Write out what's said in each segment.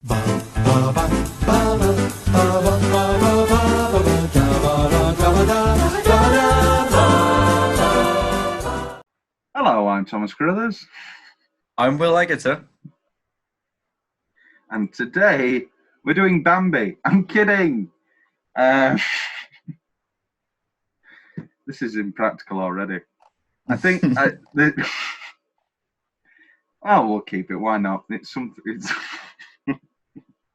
Hello, I'm Thomas Carruthers. I'm Will Leggetter. And today we're doing Bambi. I'm kidding. This is impractical already. I think we'll keep it. Why not? It's something.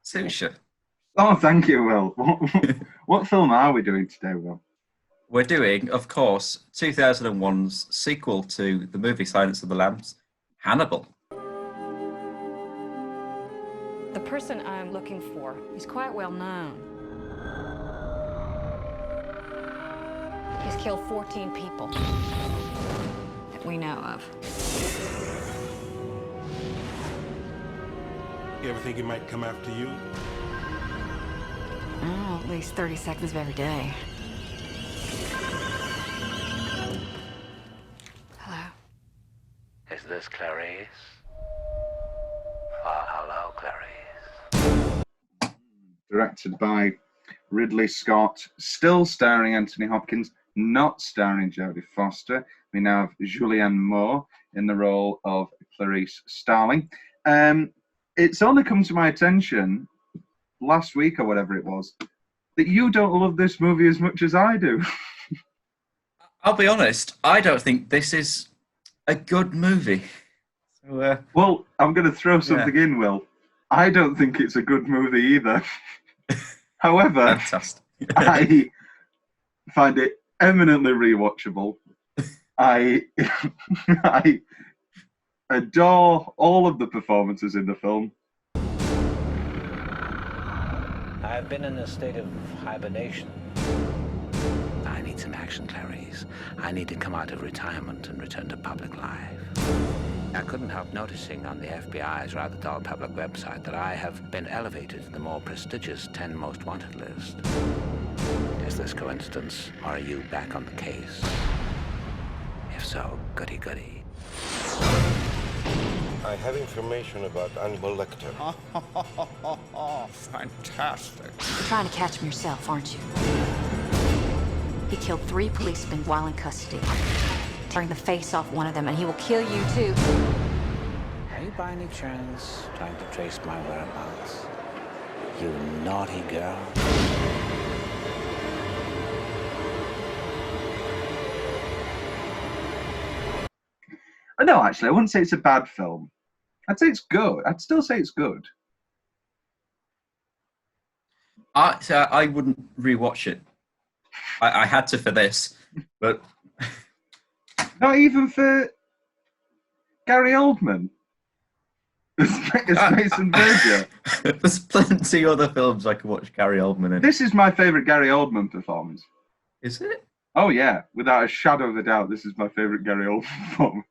Suits you. Oh, thank you, Will. What film are we doing today, Will? We're doing, of course, 2001's sequel to the movie Silence of the Lambs, Hannibal. The person I'm looking for is quite well known. He's killed 14 people that we know of. You ever think he might come after you? Oh, at least 30 seconds of every day. Hello. Is this Clarice? Oh, hello, Clarice. Directed by Ridley Scott, still starring Anthony Hopkins, not starring Jodie Foster. We now have Julianne Moore in the role of Clarice Starling. It's only come to my attention last week or whatever it was that you don't love this movie as much as I do. I'll be honest, I don't think this is a good movie. So, Well, I'm going to throw something in, Will. I don't think it's a good movie either. However, fantastic. I find it eminently rewatchable. I adore all of the performances in the film. I've been in a state of hibernation. I need some action, Clarice. I need to come out of retirement and return to public life. I couldn't help noticing on the FBI's rather dull public website that I have been elevated to the more prestigious 10 most wanted list. Is this coincidence, or are you back on the case? If so, goody goody. I have information about Hannibal Lecter. Fantastic. You're trying to catch him yourself, aren't you? He killed 3 policemen while in custody, tearing the face off one of them, and he will kill you too. Are you by any chance trying to trace my whereabouts? You naughty girl. No, actually, I wouldn't say it's a bad film. I'd say it's good. I'd still say it's good. I wouldn't rewatch it. I had to for this, but Not even for Gary Oldman. It's Mason Verger. There's plenty other films I could watch Gary Oldman in. This is my favourite Gary Oldman performance. Is it? Oh, yeah. Without a shadow of a doubt, this is my favourite Gary Oldman performance.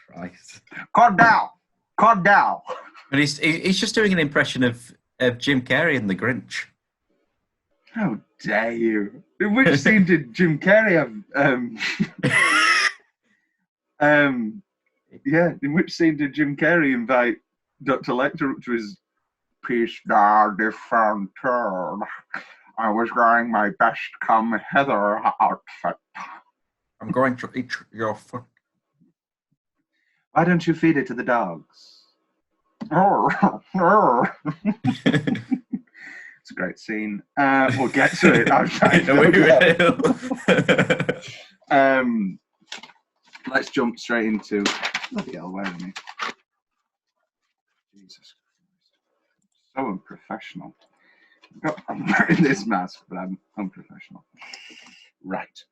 Christ. Calm down. Calm down. But he's just doing an impression of Jim Carrey in The Grinch. How dare you? In which scene did Jim Carrey have... in which scene did Jim Carrey invite Dr. Lecter up to his piece different turn? I was wearing my best come hither outfit. I'm going to eat your foot. Why don't you feed it to the dogs? It's a great scene. We'll get to it. Let's jump straight into... Bloody hell, where am I? Jesus Christ. So unprofessional. I'm wearing this mask, but I'm unprofessional. Right.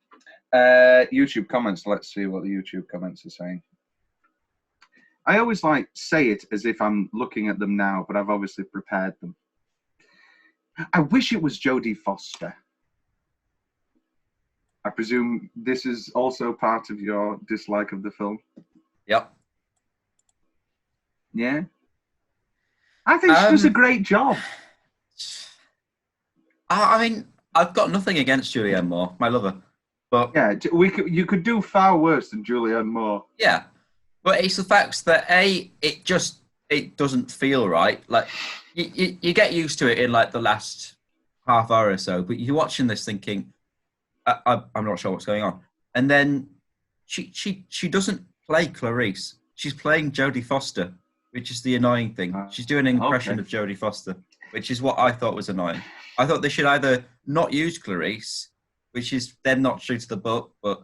YouTube comments. Let's see what the YouTube comments are saying. I always say it as if I'm looking at them now, but I've obviously prepared them. I wish it was Jodie Foster. I presume this is also part of your dislike of the film? Yep. Yeah? I think she does a great job. I mean, I've got nothing against Julianne Moore. I love her. But yeah, you could do far worse than Julianne Moore. Yeah. But it's the fact that, A, it doesn't feel right. Like, you get used to it in like the last half hour or so, but you're watching this thinking, I'm not sure what's going on. And then she doesn't play Clarice. She's playing Jodie Foster, which is the annoying thing. She's doing an impression of Jodie Foster, which is what I thought was annoying. I thought they should either not use Clarice, which is then not true to the book, but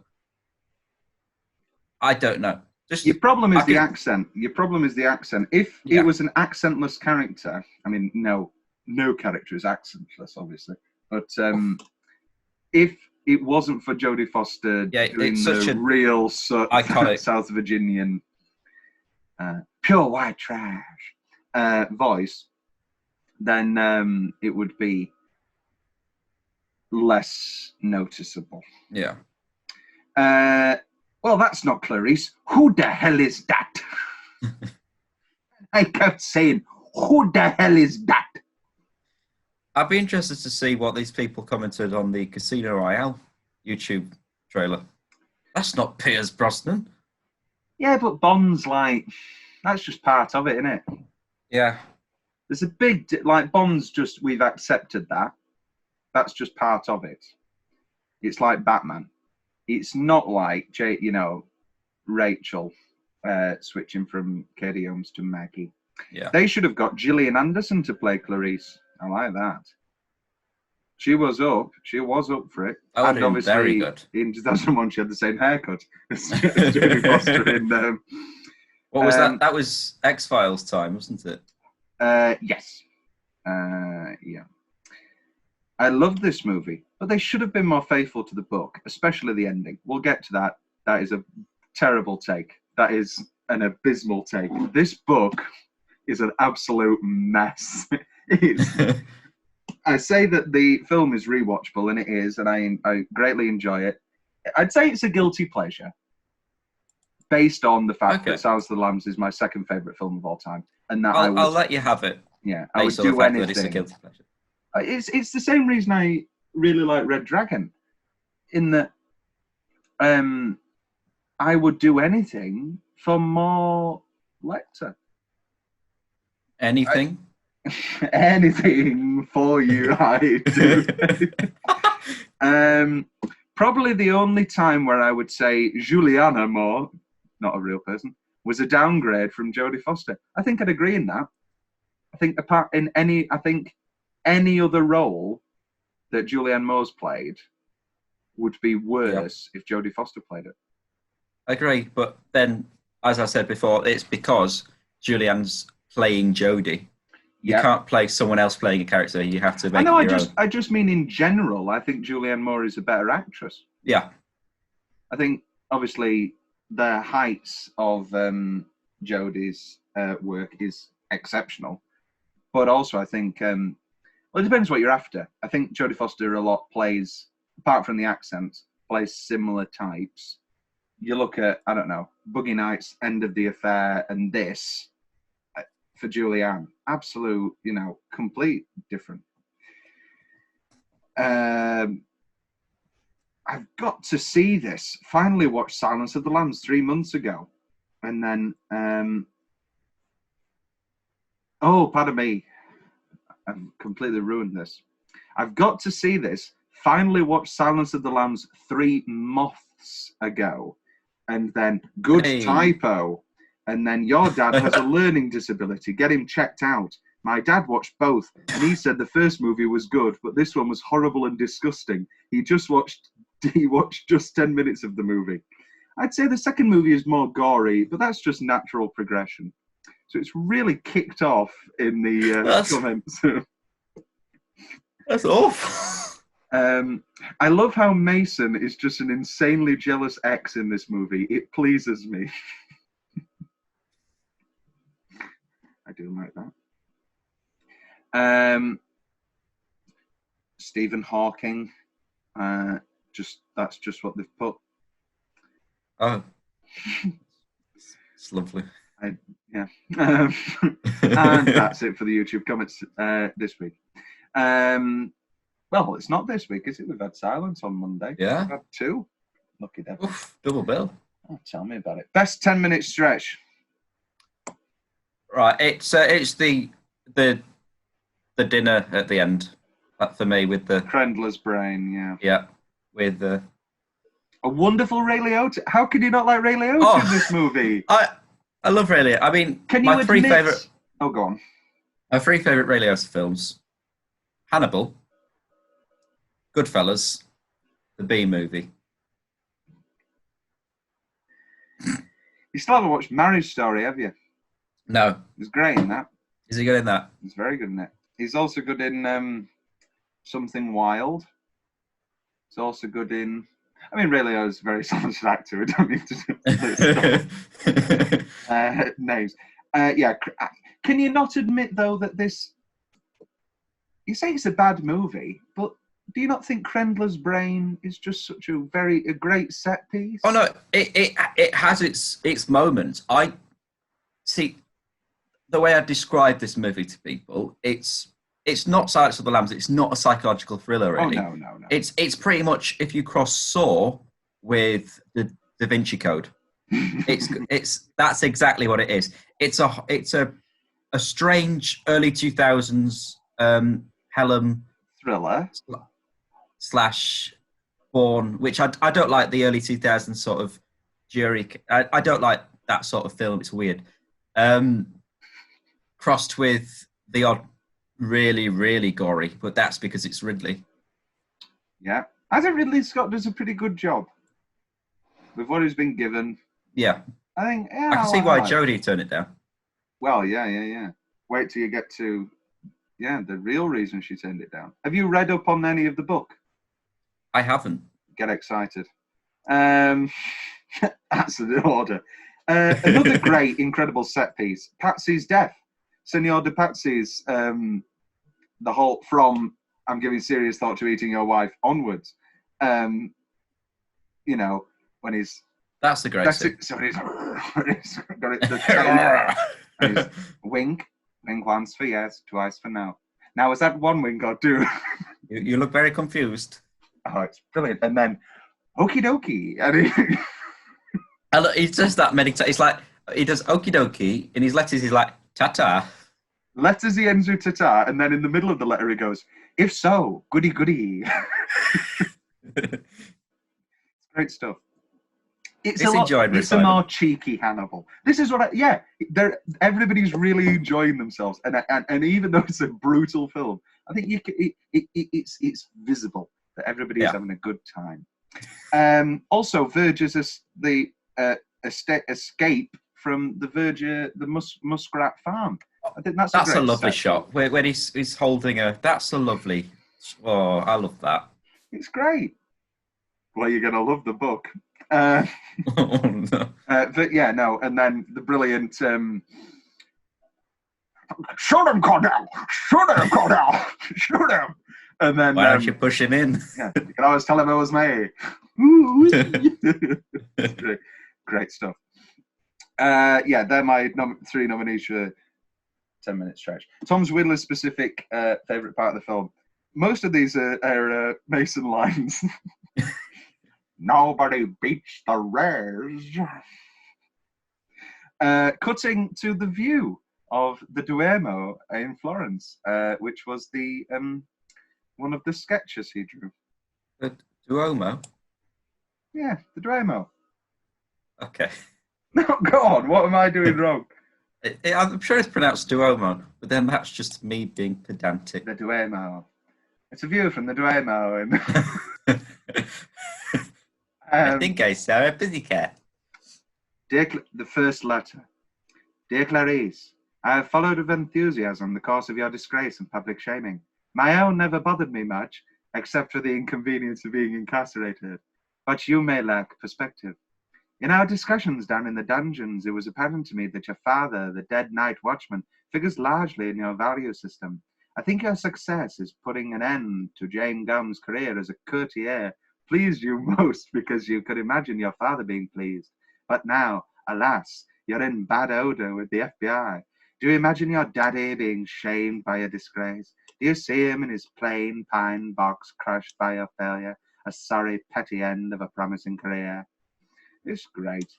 I don't know. Your problem is the accent. Your problem is the accent. If it was an accentless character, I mean, no character is accentless, obviously. But if it wasn't for Jodie Foster doing the real iconic South Virginian pure white trash voice, then it would be less noticeable. Yeah. Well, that's not Clarice. Who the hell is that? I kept saying, who the hell is that? I'd be interested to see what these people commented on the Casino Royale YouTube trailer. That's not Pierce Brosnan. Yeah, but Bond's that's just part of it, isn't it? Yeah. There's a big, Bond's just, we've accepted that. That's just part of it. It's like Batman. It's not like, Rachel switching from Katie Holmes to Maggie. Yeah. They should have got Gillian Anderson to play Clarice. I like that. She was up for it. Oh, and obviously, very good. In 2001, she had the same haircut as Jodie Foster in... what was that? That was X-Files time, wasn't it? Yes. Yeah. I loved this movie, but they should have been more faithful to the book, especially the ending. We'll get to that. That is a terrible take. That is an abysmal take. This book is an absolute mess. I say that the film is rewatchable, and it is, and I greatly enjoy it. I'd say it's a guilty pleasure, based on the fact that Silence of the Lambs is my second favourite film of all time, and that I'll let you have it. Yeah, I would do anything. It's a guilty pleasure. It's the same reason I really like Red Dragon, in that I would do anything for more Lecter. Anything? Anything for you, I do. Probably the only time where I would say Juliana Moore, not a real person, was a downgrade from Jodie Foster. I think I'd agree in that. I think any other role that Julianne Moore's played would be worse if Jodie Foster played it. I agree, but then, as I said before, it's because Julianne's playing Jodie. You can't play someone else playing a character. You have to make I just mean in general, I think Julianne Moore is a better actress. Yeah. I think, obviously, the heights of Jodie's work is exceptional. But also, I think... well, it depends what you're after. I think Jodie Foster a lot plays, apart from the accent, plays similar types. You look at, I don't know, Boogie Nights, End of the Affair, and this, for Julianne, absolute, complete different. I've got to see this. Finally watched Silence of the Lambs 3 months ago. And then, pardon me. I've completely ruined this. I've got to see this. Finally watched Silence of the Lambs 3 months ago. And then, typo. And then, your dad has a learning disability. Get him checked out. My dad watched both. And he said the first movie was good, but this one was horrible and disgusting. He watched just 10 minutes of the movie. I'd say the second movie is more gory, but that's just natural progression. So it's really kicked off in the comments. That's awful. I love how Mason is just an insanely jealous ex in this movie. It pleases me. I do like that. Stephen Hawking. That's just what they've put. Oh. It's lovely. Yeah. And that's it for the YouTube comments this week. Well, it's not this week, is it? We've had Silence on Monday. Yeah. We've had 2. Lucky devil. Oof, double bill. Oh, tell me about it. Best 10-minute stretch. Right, it's the the dinner at the end. That for me with the Krendler's brain, with the. A wonderful Ray Liotta. How can you not like Ray Liotta in this movie? I love Ray Liotta. I mean, Can you my three admit... favorite. Oh, go on. My three favorite Ray Liotta films: Hannibal, Goodfellas, the B Movie. You still haven't watched Marriage Story, have you? No. He's great in that. Is he good in that? He's very good in it. He's also good in Something Wild. He's also good in... I mean, Ray Liotta's a very talented actor. We don't need to do names. Can you not admit, though, that this... You say it's a bad movie, but do you not think Krendler's brain is just such a great set piece? Oh no, it has its moments. I see the way I describe this movie to people. It's not Silence of the Lambs. It's not a psychological thriller, really. Oh no. It's pretty much if you cross Saw with the Da Vinci Code. That's exactly what it is. It's a strange early 2000s Pelham thriller / Bourne, which I don't like the early 2000s sort of jury. I don't like that sort of film. It's weird. Crossed with the odd really, really gory, but that's because it's Ridley. Yeah. I think Ridley Scott does a pretty good job with what he's been given. Yeah. I think, I can see why Jodie turned it down. Well, yeah. Wait till you get to, the real reason she turned it down. Have you read up on any of the book? I haven't. Get excited. That's the order. Another great, incredible set piece, Patsy's death. Senor de Patsy's, the whole, from I'm giving serious thought to eating your wife onwards. When he's... That's the great scene. So he's got it, the tail, and he's wink once for yes, twice for no. Now, is that one wink or two? You look very confused. Oh, it's brilliant. And then, okie dokie. And he does that many times. It's like, he does okie dokie, in his letters he's like, ta-ta. Letters he ends with ta-ta, and then in the middle of the letter he goes, if so, goody goody. It's great stuff. It's a more cheeky Hannibal. This is what everybody's really enjoying themselves, and even though it's a brutal film, I think it's visible that everybody's having a good time. Also, Verge's the escape from the Muskrat farm. I think that's a lovely shot when he's holding her. That's a lovely. Oh, I love that. It's great. Well, you're gonna love the book. Oh, no. But yeah, no, and then the brilliant shoot him, Cordell! Shoot him, Cordell! Shoot him! And then why don't you push him in? Yeah, you can always tell him it was me. Great stuff. They're my three nominees for 10-minute stretch. Tom's Whittler's specific favourite part of the film. Most of these are Mason lines. Nobody beats the Res. Cutting to the view of the Duomo in Florence, which was the one of the sketches he drew. The Duomo? Yeah, the Duomo. Okay. No, go on. What am I doing wrong? I'm sure it's pronounced Duomo, but then that's just me being pedantic. The Duomo. It's a view from the Duomo. I think I saw a pussycat. The first letter. Dear Clarice, I have followed with enthusiasm the course of your disgrace and public shaming. My own never bothered me much, except for the inconvenience of being incarcerated. But you may lack perspective. In our discussions down in the dungeons, it was apparent to me that your father, the dead night watchman, figures largely in your value system. I think your success is putting an end to Jane Gumm's career as a courtier pleased you most because you could imagine your father being pleased. But now, alas, you're in bad odor with the FBI. Do you imagine your daddy being shamed by your disgrace? Do you see him in his plain pine box crushed by your failure, a sorry petty end of a promising career? It's great.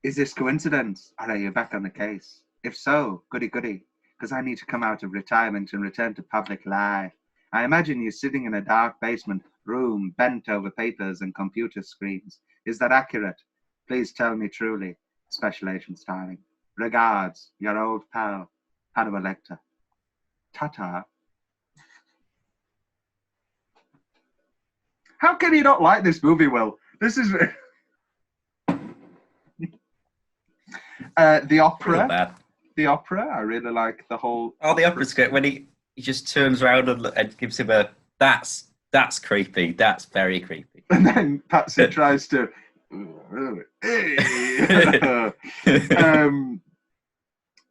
Is this coincidence, or are you back on the case? If so, goody goody, because I need to come out of retirement and return to public life. I imagine you sitting in a dark basement room, bent over papers and computer screens. Is that accurate? Please tell me truly. Special Agent Starling. Regards, your old pal, Hannibal Lecter. Ta-ta. How can you not like this movie, Will? This is... the opera. Real bad. The opera, I really like the whole... Oh, the opera script, when he just turns around and gives him a... That's creepy. That's very creepy. And then Patsy tries to...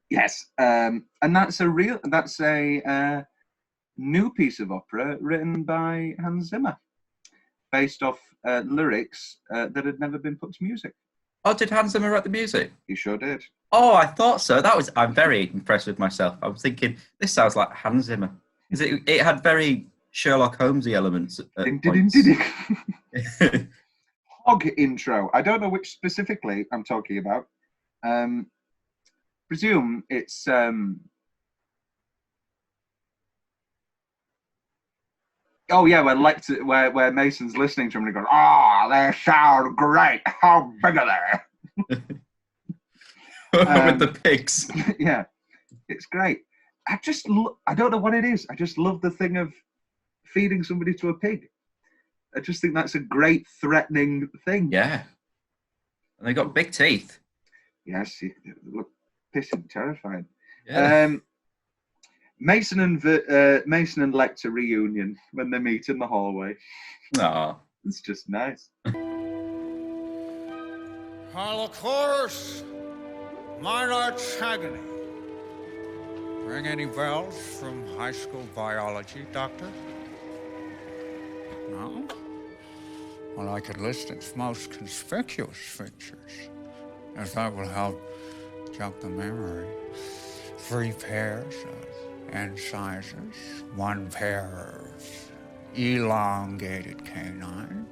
yes, and that's a new piece of opera written by Hans Zimmer, based off lyrics that had never been put to music. Oh, did Hans Zimmer write the music? He sure did. Oh, I thought so. I'm very impressed with myself. I was thinking, this sounds like Hans Zimmer. Because it had very Sherlock Holmesy elements at points. Hog intro. I don't know which specifically I'm talking about. Presume it's... Oh yeah, where Mason's listening to him and he goes, "Ah, they sound great. How big are they?" With the pigs. Yeah, it's great. I don't know what it is. I just love the thing of feeding somebody to a pig. I just think that's a great threatening thing. Yeah, and they got big teeth. Yes, they look pissing terrifying. Yeah. Mason and Lecter reunion when they meet in the hallway. Aw. It's just nice. Holocaust, mine Agony. Ring any bells from high school biology, Doctor? No? Well, I could list its most conspicuous features, as that will help jog the memory. 3 pairs of incisors, 1 pair of elongated canines,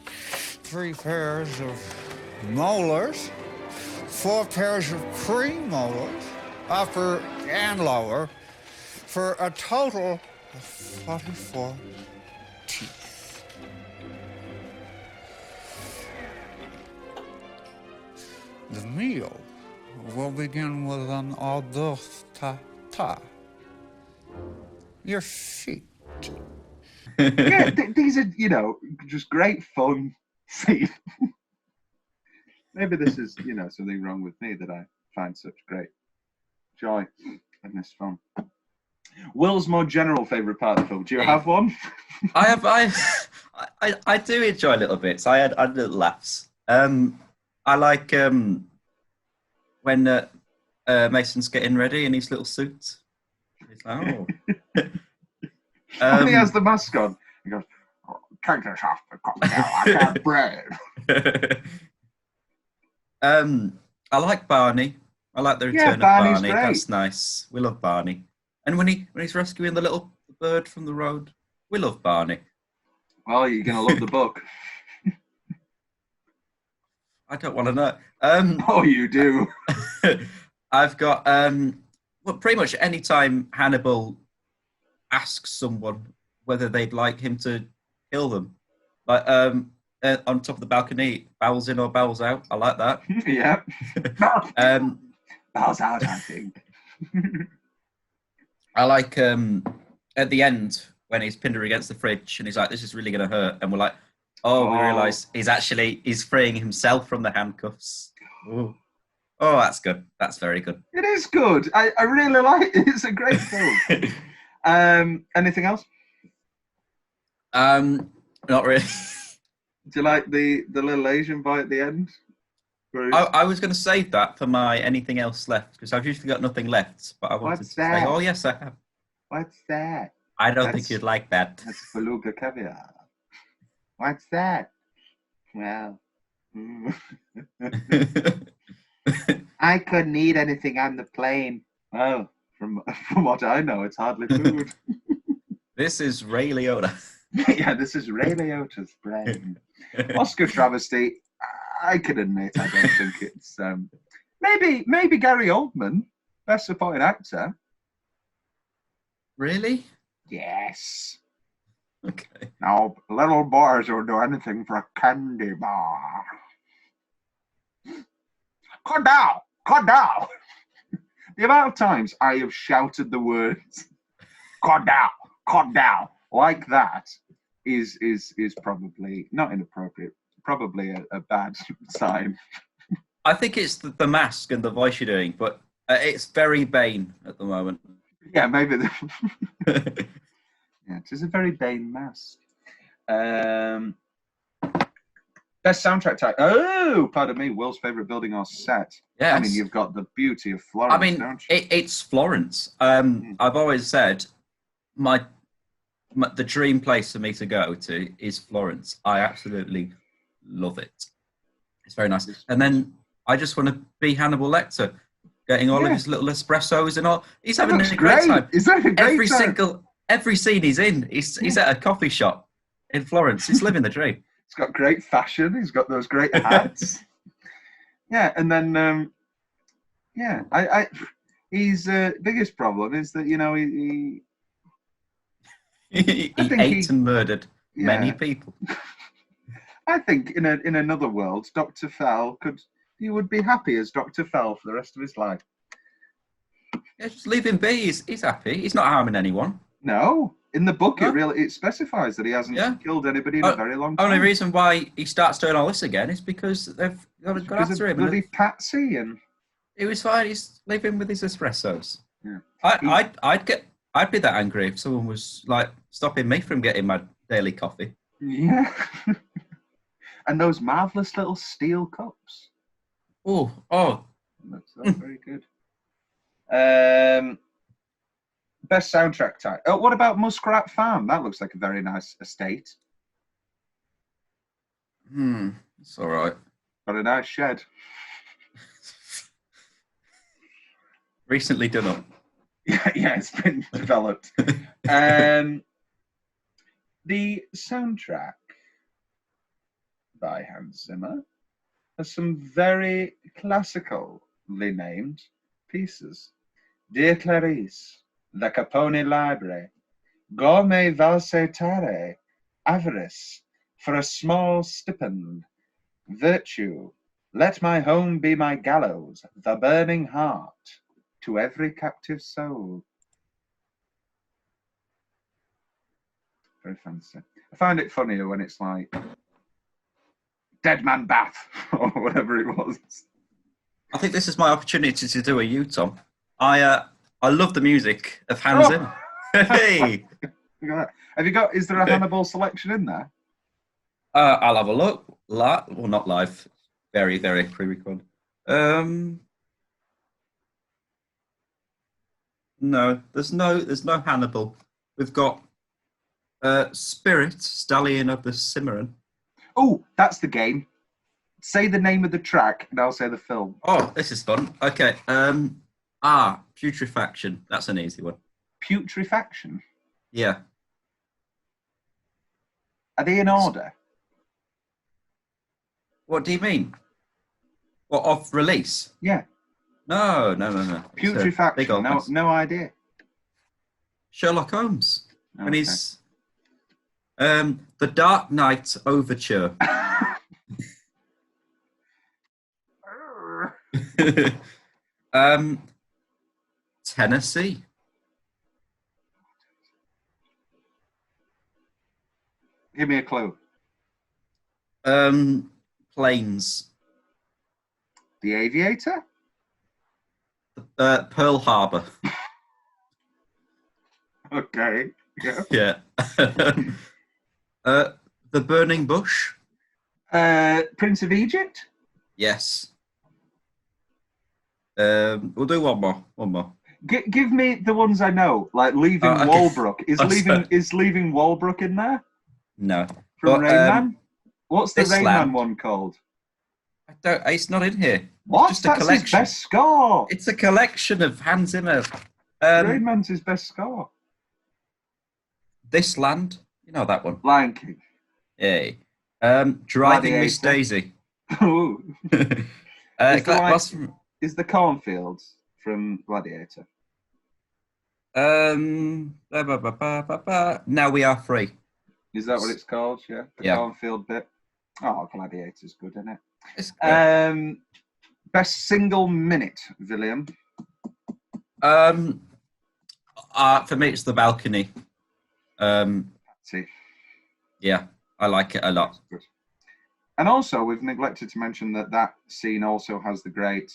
3 pairs of molars, 4 pairs of premolars, upper and lower, for a total of 44 teeth. The meal will begin with an ta. Your feet. Yeah, these are, just great fun scenes. Maybe this is, something wrong with me that I find such great joy in this film. Will's more general favourite part of the film. Do you have one? I do enjoy little bits. I had little laughs. I like when Mason's getting ready in his little suit. He's like, oh. And he has the mask on. He goes, "Take this off the cocktail. I can't breathe." I like Barney. I like the return of Barney's Barney. great. That's nice. We love Barney. And when he's rescuing the little bird from the road, we love Barney. Well, you're going to love the book. I don't want to know. Oh, you do. I've got pretty much any time Hannibal asks someone whether they'd like him to kill them, like on top of the balcony, bowels in or bowels out. I like that. Yeah. Bowels out, I think. I like at the end when he's pinned her against the fridge and he's like, "This is really going to hurt," and we're like, "Oh, we realise he's freeing himself from the handcuffs." Ooh. Oh, that's good. That's very good. It is good. I really like it. It's a great film. Anything else? Not really. Do you like the little Asian boy at the end? I was going to save that for my anything else left because I've usually got nothing left. But I wanted to say, oh yes, I have. What's that? I don't think you'd like that. That's beluga caviar. What's that? Well, I couldn't eat anything on the plane. Well, from what I know, it's hardly food. This is Ray Liotta. Yeah, this is Ray Liotta's brain. Oscar travesty. I can admit I don't think it's Maybe Gary Oldman, best supporting actor. Really? Yes. Okay. Now, little boys will do anything for a candy bar. Cut down! Cut down! The amount of times I have shouted the words "cut down" like that is probably not inappropriate. Probably a bad sign. I think it's the mask and the voice you're doing, but it's very Bane at the moment. Yeah, maybe. Yeah, it is a very Bane mask. Best soundtrack type. Oh, pardon me. World's favorite building or set. Yes. I mean, you've got the beauty of Florence. I mean, don't you? it's Florence. I've always said the dream place for me to go to is Florence. I absolutely love it. It's very nice. And then I just want to be Hannibal Lecter, getting all of his little espressos and all. He's having a great time. He's having a great time. Every scene he's in, he's at a coffee shop in Florence. He's living the dream. He's got great fashion. He's got those great hats. Yeah, and then his biggest problem is that he he ate and murdered many people. I think in another world, Dr. Fell he would be happy as Dr. Fell for the rest of his life. Yeah, just leave him be. He's happy. He's not harming anyone. No, in the book it specifies that he hasn't killed anybody in a very long time. Only reason why he starts doing all this again is because they've got after him. Bloody Patsy and he was fine. He's leaving with his espressos. Yeah. I'd be that angry if someone was like stopping me from getting my daily coffee. Yeah. And those marvelous little steel cups. Oh, that's very good. Best soundtrack type. Oh, what about Muskrat Farm? That looks like a very nice estate. It's all right. Got a nice shed. Recently done up. Yeah, it's been developed. The soundtrack by Hans Zimmer has some very classically named pieces. Dear Clarice, The Capone Library, Gourmet Valsetare, Avarice, For a Small Stipend, Virtue, Let My Home Be My Gallows, The Burning Heart, To Every Captive Soul. Very fancy. I find it funnier when it's like Dead Man Bath or whatever it was. I think this is my opportunity to do a you, Tom. I love the music of Hans Zimmer. Hey! Have you got, is there a Hannibal selection in there? I'll have a look. Well, not live. Very, very pre-recorded. No, there's no Hannibal. We've got Spirit, Stallion of the Cimarron. Oh, that's the game. Say the name of the track and I'll say the film. Oh, this is fun. Okay. Putrefaction. That's an easy one. Putrefaction? Yeah. Are they in order? What do you mean? What, off release? Yeah. No. Putrefaction. No idea. Sherlock Holmes. Okay. And he's The Dark Knight Overture. Tennessee. Give me a clue. Planes. The Aviator? Pearl Harbor. Okay. Yeah. Yeah. The Burning Bush. Prince of Egypt? Yes. We'll do one more. Give me the ones I know, like Leaving Okay. Walbrook. Is Leaving Walbrook in there? No. From Rain Man? What's the This Rain Man Land. one called? It's not in here. What? Just a That's his collection. best score. It's a collection of Hans Zimmer. Rain Man's his best score. This Land. You know that one. Lion King. Yay. Driving Miss Gladiator. Daisy. Ooh. Is the Is the cornfields from Gladiator? Now we are free. Is that what it's called? Yeah, the Yeah. cornfield bit. Oh, Gladiator's good, isn't it? It's good. Best single minute, William. For me, it's the balcony. See, Yeah, I like it a lot. good. And also, we've neglected to mention that scene also has the great.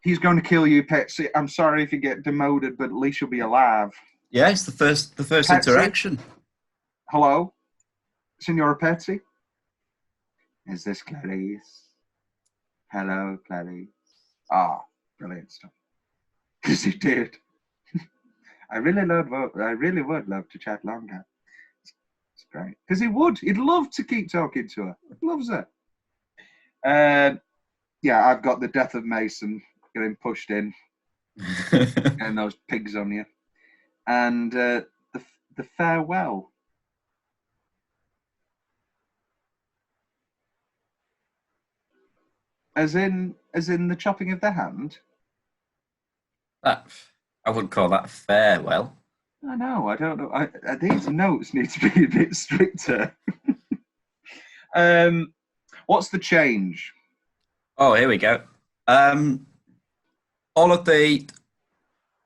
He's going to kill you, Petsy. I'm sorry if you get demoted, but at least you'll be alive. Yeah, it's the first Patsy? interaction. Hello, Signora Petsy. Is this Clarice? Hello, Clarice. Ah, brilliant stuff. Because he did. I really would love to chat longer. It's great. Because he would. He'd love to keep talking to her. He loves it. Yeah, I've got the death of Mason getting pushed in and those pigs on you. And the farewell. As in the chopping of the hand? I wouldn't call that farewell. I know, I don't know. These notes need to be a bit stricter. What's the change? Oh, here we go. I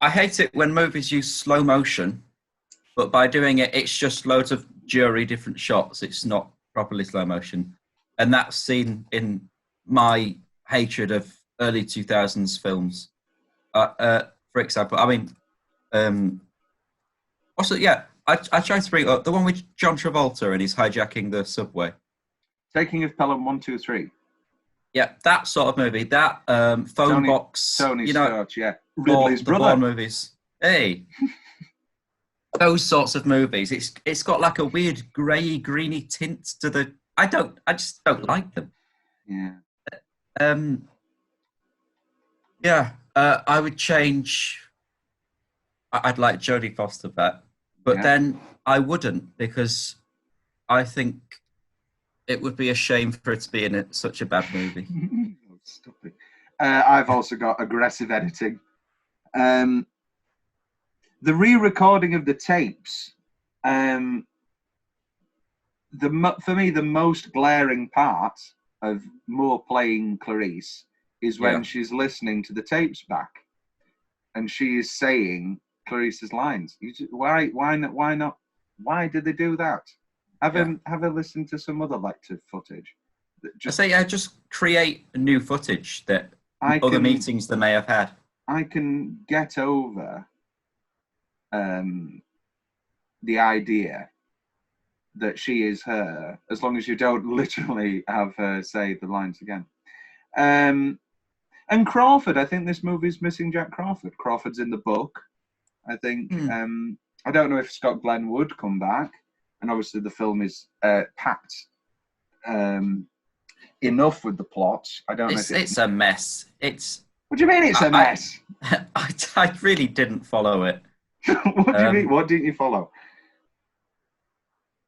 hate it when movies use slow motion, but by doing it, it's just loads of jury different shots. It's not properly slow motion. And that's seen in my hatred of early 2000s films. For example, I mean, also, yeah, I tried to bring up the one with John Travolta and he's hijacking the subway. Taking of Pelham 1, 2, 3. Yeah, that sort of movie. That phone box. Tony Scott, yeah. Ridley's brother. Bourne movies. Hey. Those sorts of movies. It's got like a weird grey, greeny tint to the. I just don't like them. Yeah. I would change. I'd like Jodie Foster back, but then I wouldn't because I think it would be a shame for it to be in such a bad movie. Stop it. I've also got aggressive editing. The re-recording of the tapes. For me, the most glaring part of Moore playing Clarice is when she's listening to the tapes back, and she is saying Clarice's lines. Why not? Why did they do that? Have a listen to some other Lecter footage. Just create new footage that other meetings they may have had. I can get over the idea that she is her, as long as you don't literally have her say the lines again. And Crawford, I think this movie's missing Jack Crawford. Crawford's in the book, I think. I don't know if Scott Glenn would come back. And obviously the film is packed enough with the plot. I don't know if it's a mess. What do you mean it's a mess? I really didn't follow it. What do you mean? What didn't you follow?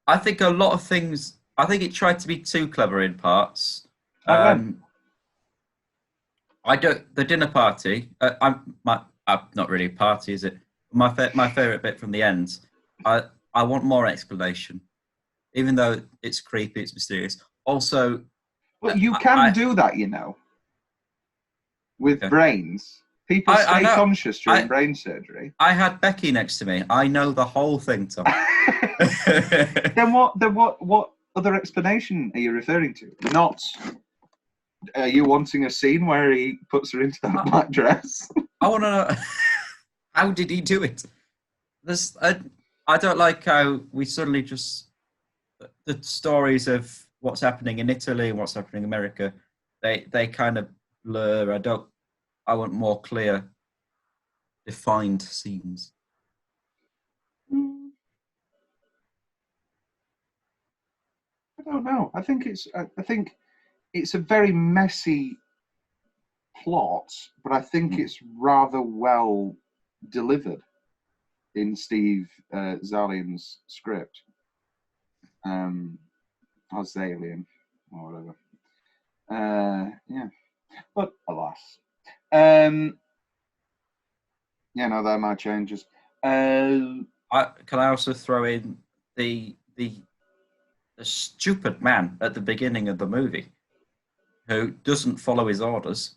I think a lot of things. I think it tried to be too clever in parts. The dinner party. Not really a party, is it? My favorite bit from the end. I want more explanation, even though it's creepy, it's mysterious. Also, well, you can do that, you know, with brains. People stay conscious during brain surgery. I had Becky next to me. I know the whole thing, Tom. Then what other explanation are you referring to? Not, are you wanting a scene where he puts her into that black dress? I want to know, how did he do it? I don't like how we suddenly just, the stories of what's happening in Italy and what's happening in America, they kind of blur. I want more clear, defined scenes. I don't know. I think it's a very messy plot, but I think it's rather well delivered in Steve Zalian's script. Or Zalian, or whatever. Yeah. But alas. They're my changes. Can I also throw in the stupid man at the beginning of the movie who doesn't follow his orders?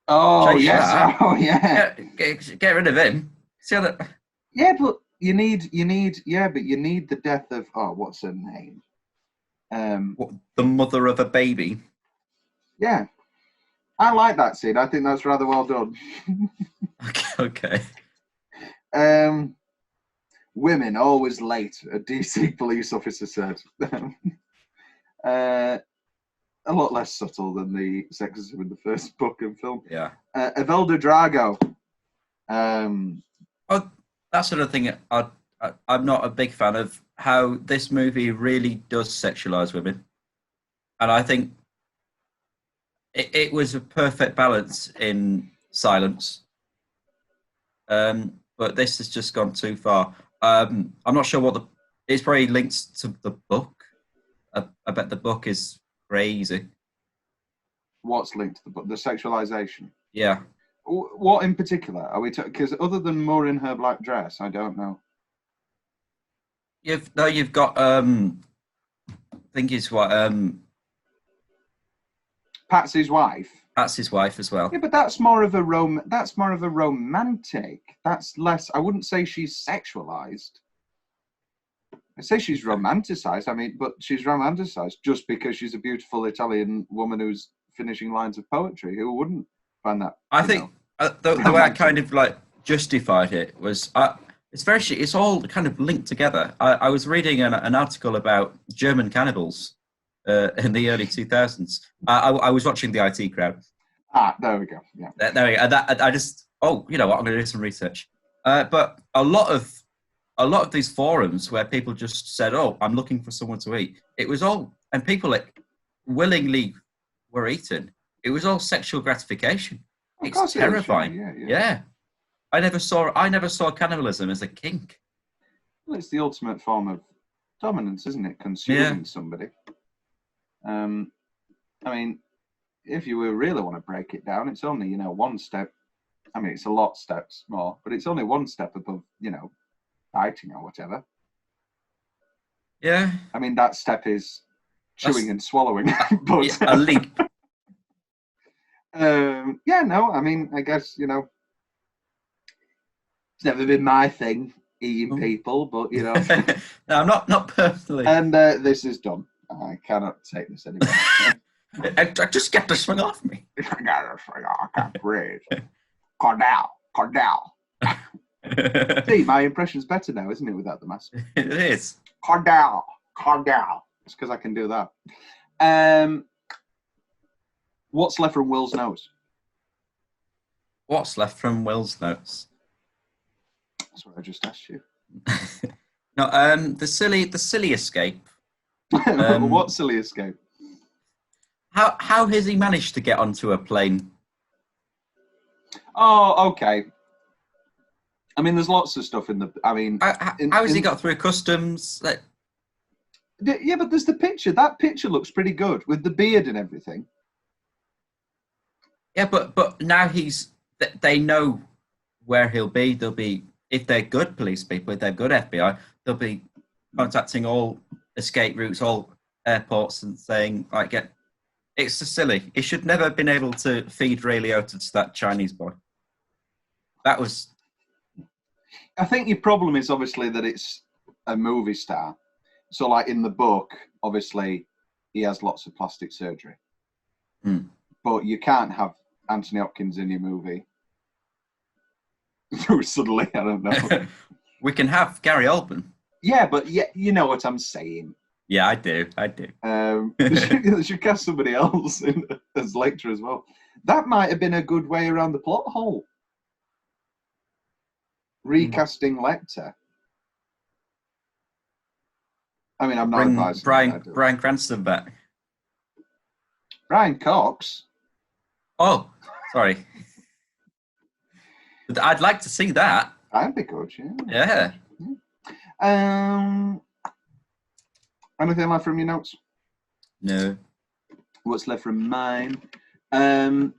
Oh, Change yes. that. Oh, yeah. Get rid of him. See how that? Yeah, but you need the death of, what's her name? What, the mother of a baby. Yeah. I like that scene. I think that's rather well done. Okay. Women always late, a DC police officer said. A lot less subtle than the sexism in the first book and film. Yeah. Evelda Drago. That sort of thing. I'm not a big fan of how this movie really does sexualize women, and I think it was a perfect balance in Silence. But this has just gone too far. I'm not sure it's probably linked to the book. I bet the book is crazy. What's linked to the book? The sexualization. Yeah. What in particular are we talking? Because other than Moore in her black dress, I don't know. You've got I think it's what Patsy's wife. That's his wife as well. Yeah, but that's more of a romantic. That's less. I wouldn't say she's sexualized. I say she's romanticized. I mean, but she's romanticized just because she's a beautiful Italian woman who's finishing lines of poetry. Who wouldn't find that? I think the way I kind of like justified it was it's all kind of linked together. I was reading an article about German cannibals in the early 2000s. I was watching the IT Crowd. There we go. Yeah. There we go. I just you know what, I'm going to do some research. But a lot of these forums where people just said, "Oh, I'm looking for someone to eat." It was all, and people like willingly were eaten. It was all sexual gratification. It's terrifying. Yeah. I never saw cannibalism as a kink. Well, it's the ultimate form of dominance, isn't it? Consuming somebody. I mean, if you really want to break it down, it's only one step. I mean, it's a lot steps more, but it's only one step above biting or whatever. Yeah. I mean, that step is chewing and swallowing. But a leap. I mean, I guess it's never been my thing eating people, but No, I'm not personally. And this is done. I cannot take this anymore. I just get the swing off me. I can't breathe. Cordell. See, my impression's better now, isn't it, without the mask? It is. Cordell. It's because I can do that. What's left from Will's nose? What's left from Will's notes? That's what I just asked you. No, the silly escape. What silly escape? How has he managed to get onto a plane? Oh, okay. I mean, there's lots of stuff in the. I mean, how has he got through customs? Yeah, but there's the picture. That picture looks pretty good with the beard and everything. Yeah, but now they know where he'll be. They'll be, if they're good police people, if they're good FBI, they'll be contacting all escape routes, all airports, and saying like, it's so silly. He should never have been able to feed Ray Liotta to that Chinese boy. That was. I think your problem is obviously that it's a movie star. So, like in the book, obviously, he has lots of plastic surgery. But you can't have Anthony Hopkins in your movie. Suddenly, I don't know. We can have Gary Oldman. Yeah, but you know what I'm saying. Yeah, I do. They should cast somebody else in as Lecter as well. That might have been a good way around the plot hole. Recasting Lecter. I mean, I'm not advising Bryan Cranston back. Brian Cox. Oh, sorry. I'd like to see that. That'd be good, yeah. Anything left from your notes? No. What's left from mine? Flashback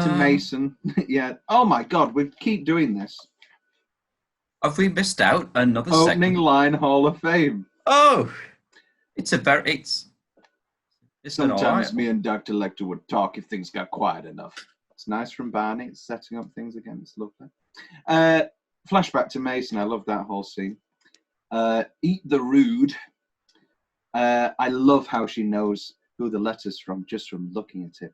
to Mason. Yeah. Oh my God, we keep doing this. Have we missed out another Opening segment? line Hall of Fame. Oh, it's an all Sometimes right. me and Dr. Lecter would talk if things got quiet enough. It's nice from Barney. It's setting up things again. It's lovely. Flashback to Mason. I love that whole scene. Eat the Rude. I love how she knows who the letter's from just from looking at it.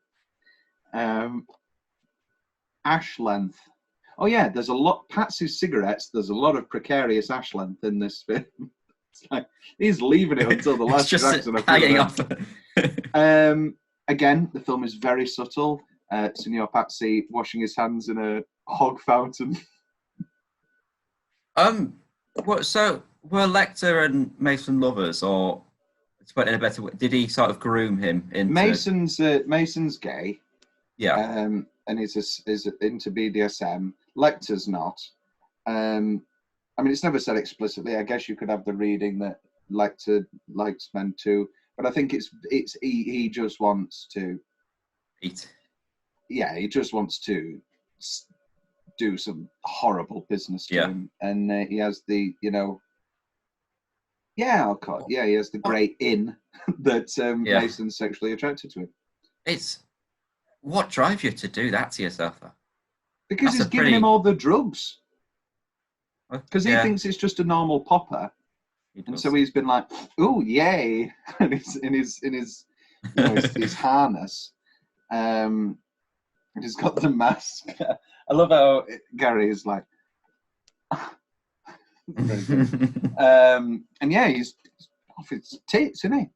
Ash length. Oh yeah, there's a lot. Patsy's cigarettes. There's a lot of precarious ash length in this film. It's like he's leaving it until the last It's just Jackson. hanging off. Again, the film is very subtle. Senor Patsy washing his hands in a hog fountain. So were Lecter and Mason lovers, or to put it in a better way, did he sort of groom him into? Mason's gay. Yeah. And is into BDSM. Lecter's not. I mean, it's never said explicitly. I guess you could have the reading that Lecter likes men too, but I think he just wants to eat. Yeah, he just wants to do some horrible business to him, and he has the he has the great in that Mason's sexually attracted to him. It's what drives you to do that to yourself, though? Because he's giving him all the drugs. Because he thinks it's just a normal popper, and so he's been like, "Oh, yay!" and he's in his his harness. And he's got the mask. I love how Gary is like, and yeah, he's off his tits, isn't he?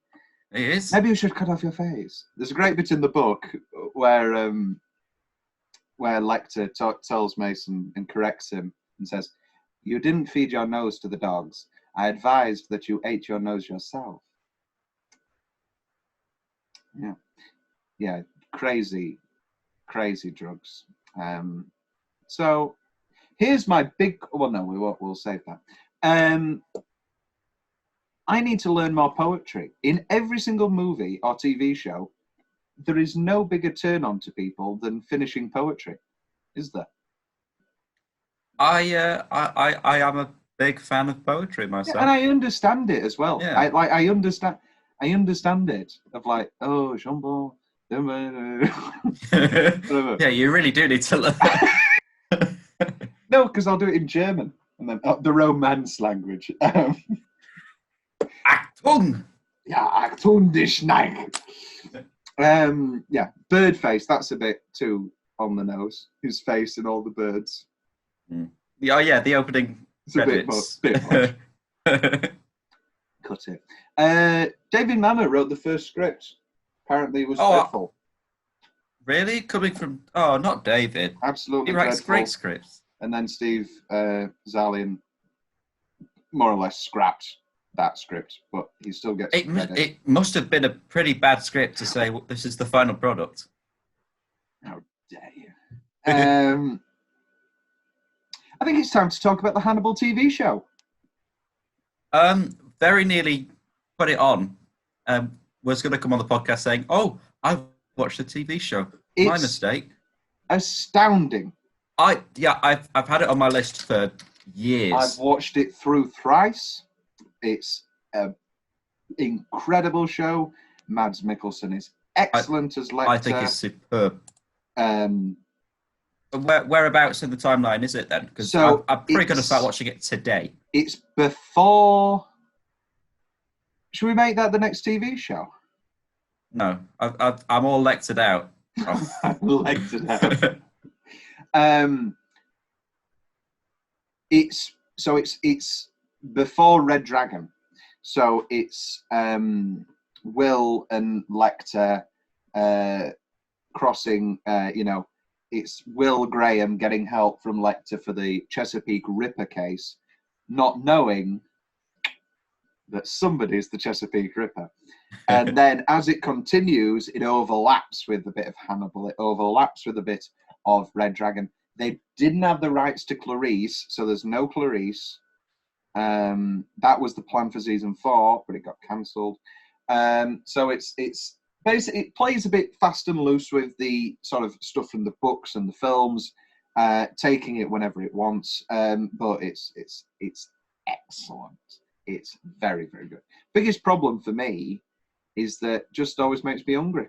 He is. Maybe you should cut off your face. There's a great bit in the book where Lecter tells Mason and corrects him and says, "You didn't feed your nose to the dogs. I advised that you ate your nose yourself." Yeah, crazy drugs. So here's my big. Well, no, we won't. We'll save that. I need to learn more poetry. In every single movie or TV show, there is no bigger turn on to people than finishing poetry, is there? I am a big fan of poetry myself, and I understand it as well. Yeah. I understand it of like, oh, Jean-Paul. Yeah, you really do need to learn. No, because I'll do it in German and then the Romance language. Achtung! Yeah, Achtung dich Schneck. Yeah, bird face. That's a bit too on the nose. His face and all the birds. Yeah, the opening credits. Bit much. Cut it. David Manner wrote the first script. Apparently, it was dreadful. Really? Coming from not David. Absolutely, he writes dreadful. Great scripts. And then Steve Zalian more or less scrapped that script, but he still gets credit. It must have been a pretty bad script to say, well, this is the final product. How dare you? I think it's time to talk about the Hannibal TV show. Very nearly put it on. Was going to come on the podcast saying, "Oh, I've watched the TV show." My mistake. Astounding. I've had it on my list for years. I've watched it through thrice. It's an incredible show. Mads Mikkelsen is excellent as Lecter. I think he's superb. Whereabouts in the timeline is it then? Because I'm probably going to start watching it today. It's before. Should we make that the next TV show? No, I'm all lectured out. I'm lectured out. It's before Red Dragon, so it's Will and Lecter crossing. It's Will Graham getting help from Lecter for the Chesapeake Ripper case, not knowing that somebody's the Chesapeake Ripper. And then as it continues, it overlaps with a bit of Hannibal. It overlaps with a bit of Red Dragon. They didn't have the rights to Clarice, so there's no Clarice. That was the plan for season 4, but it got cancelled. So it's basically, it plays a bit fast and loose with the sort of stuff from the books and the films, taking it whenever it wants. But it's excellent. It's very, very good. Biggest problem for me is that just always makes me hungry,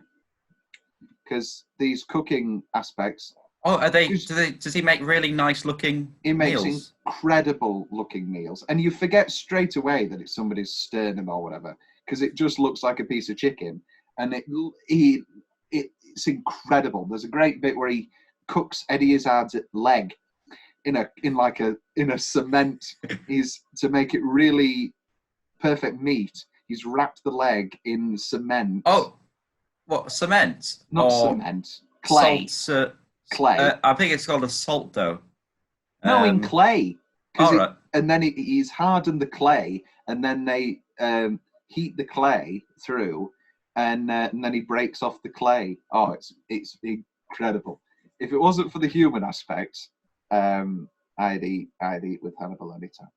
because these cooking aspects. Oh, are they? Does he make really nice looking He makes meals? incredible looking meals, and you forget straight away that it's somebody's sternum or whatever, because it just looks like a piece of chicken, and it's incredible. There's a great bit where he cooks Eddie Izzard's leg in a cement. He's to make it really perfect meat. He's wrapped the leg in cement. Oh, what, cement? Not Or cement, clay. Clay. I think it's called a salt dough. No, in clay. All right. And then he's hardened the clay, and then they heat the clay through, and then he breaks off the clay. Oh, it's incredible. If it wasn't for the human aspect, I'd eat with Hannibal anytime.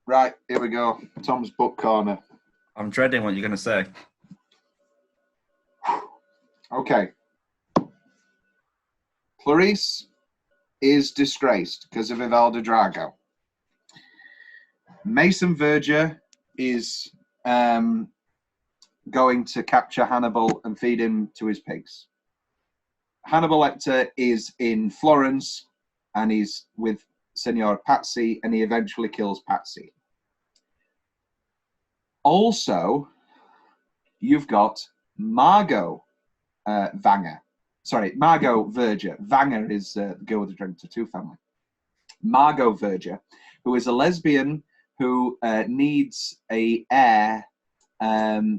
Right, here we go. Tom's book corner. I'm dreading what you're going to say. Okay. Clarice is disgraced because of Ivalda Drago. Mason Verger is going to capture Hannibal and feed him to his pigs. Hannibal Lecter is in Florence, and he's with Senora Patsy, and he eventually kills Patsy. Also, you've got Margot Vanger. Sorry, Margot Verger. Vanger is the girl with the Drink Tattoo family. Margot Verger, who is a lesbian who needs a heir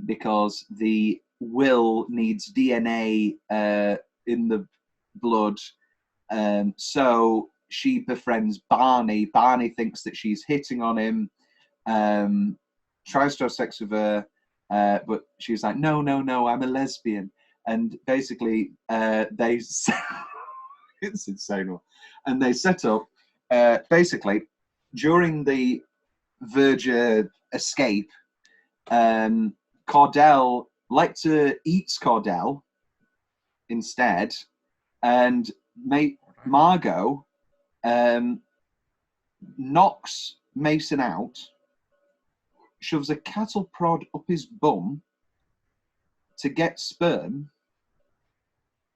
because the will needs DNA in the blood. So she befriends Barney. Barney thinks that she's hitting on him, tries to have sex with her, but she's like, no, I'm a lesbian. And basically, it's insane. And they set up, basically, during the Verger escape, Lecter eats Cordell instead, and Margot knocks Mason out, shoves a cattle prod up his bum to get sperm,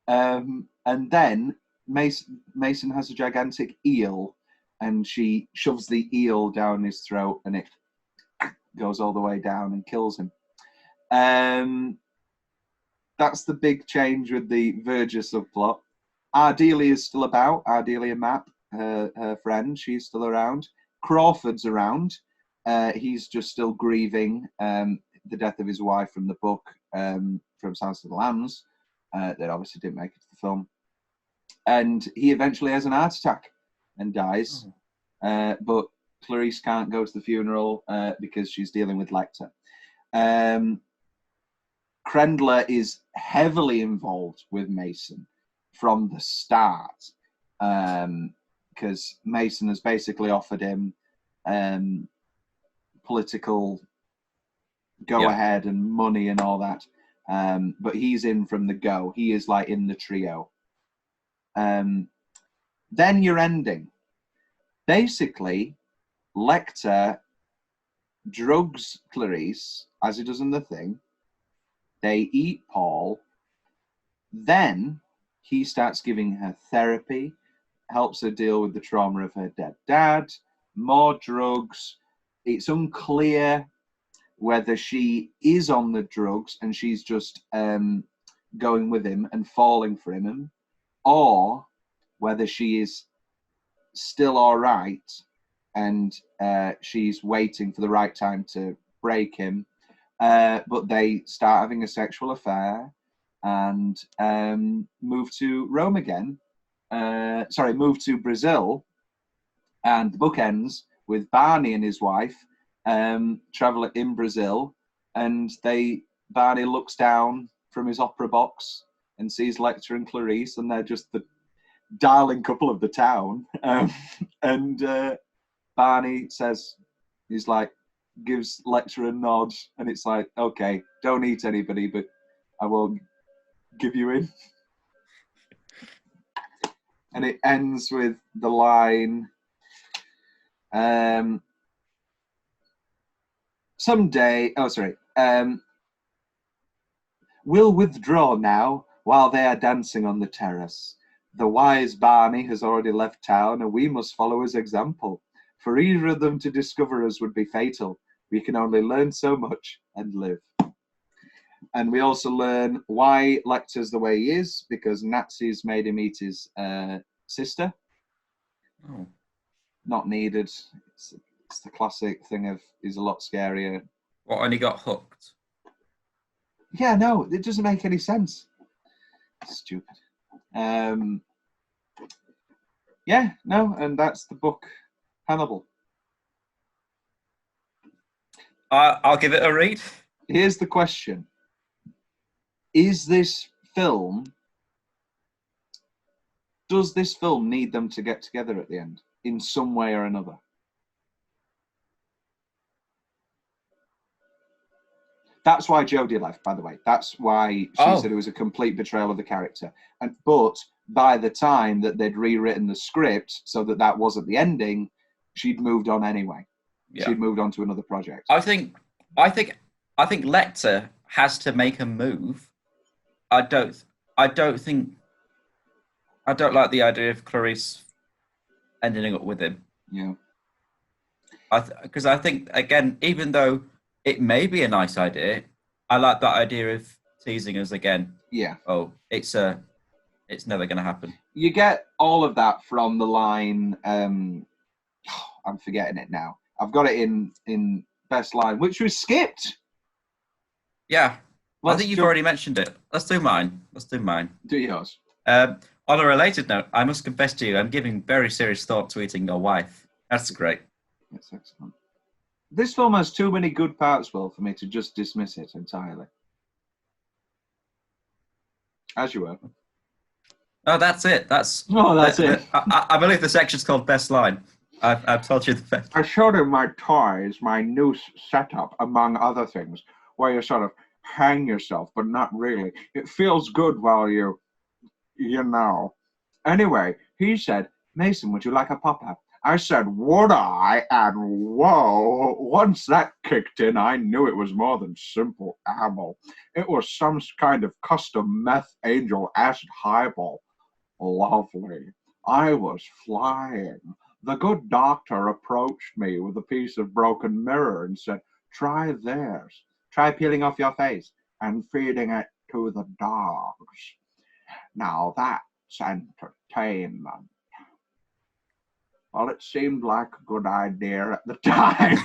and then Mason has a gigantic eel, and she shoves the eel down his throat, and it goes all the way down and kills him. That's the big change with the Verger subplot. Ardelia is still about. Ardelia Mapp, her friend, she's still around. Crawford's around. He's just still grieving the death of his wife from the book, from Silence of the Lambs, that obviously didn't make it to the film. And he eventually has an heart attack and dies. But Clarice can't go to the funeral because she's dealing with Lecter. Krendler is heavily involved with Mason from the start, because Mason has basically offered him political go-ahead and money and all that. But he's in from the go. He is like in the trio. Then your ending. Basically, Lecter drugs Clarice, as he does in the thing. They eat Paul. Then he starts giving her therapy, helps her deal with the trauma of her dead dad, more drugs. It's unclear whether she is on the drugs and she's just going with him and falling for him, or whether she is still all right and she's waiting for the right time to break him. But they start having a sexual affair and move to Rome again. Move to Brazil. And the book ends with Barney and his wife travel in Brazil, and Barney looks down from his opera box and sees Lecter and Clarice, and they're just the darling couple of the town. And Barney says, he's like, gives Lecter a nod, and it's like, okay, don't eat anybody, but I will give you in. And it ends with the line, we'll withdraw now while they are dancing on the terrace. The wise Barney has already left town, and we must follow his example. For either of them to discover us would be fatal. We can only learn so much and live. And we also learn why Lecter's the way he is, because Nazis made him eat his sister. Oh. Not needed. It's the classic thing of he's a lot scarier. What, and he got hooked? Yeah, no, it doesn't make any sense. Stupid. Yeah, no, and that's the book Hannibal. I'll give it a read. Here's the question. Does this film need them to get together at the end in some way or another? That's why Jodie left, by the way. That's why she said it was a complete betrayal of the character. But by the time that they'd rewritten the script so that wasn't the ending, she'd moved on anyway. Yeah. She'd moved on to another project. I think Lecter has to make a move. I don't like the idea of Clarice ending up with him. Yeah. Because I think, again, even though it may be a nice idea, I like that idea of teasing us again. Yeah. Oh, it's never going to happen. You get all of that from the line, I'm forgetting it now. I've got it in best line, which was skipped. Yeah. I think you've already mentioned it. Let's do mine. Do yours. On a related note, I must confess to you, I'm giving very serious thought to eating your wife. That's great. That's excellent. This film has too many good parts, Will, for me to just dismiss it entirely. As you were. Oh, that's it. That's it. I believe the section's called Best Line. I've told you the best. I showed him my toys, my noose setup, among other things, where you sort of hang yourself, but not really. It feels good while you know. Anyway, he said, Mason, would you like a pop-up? I said, would I? And whoa, once that kicked in, I knew it was more than simple ammo. It was some kind of custom meth angel acid highball. Lovely. I was flying. The good doctor approached me with a piece of broken mirror and said, try this. Try peeling off your face and feeding it to the dogs. Now that's entertainment. Well, it seemed like a good idea at the time.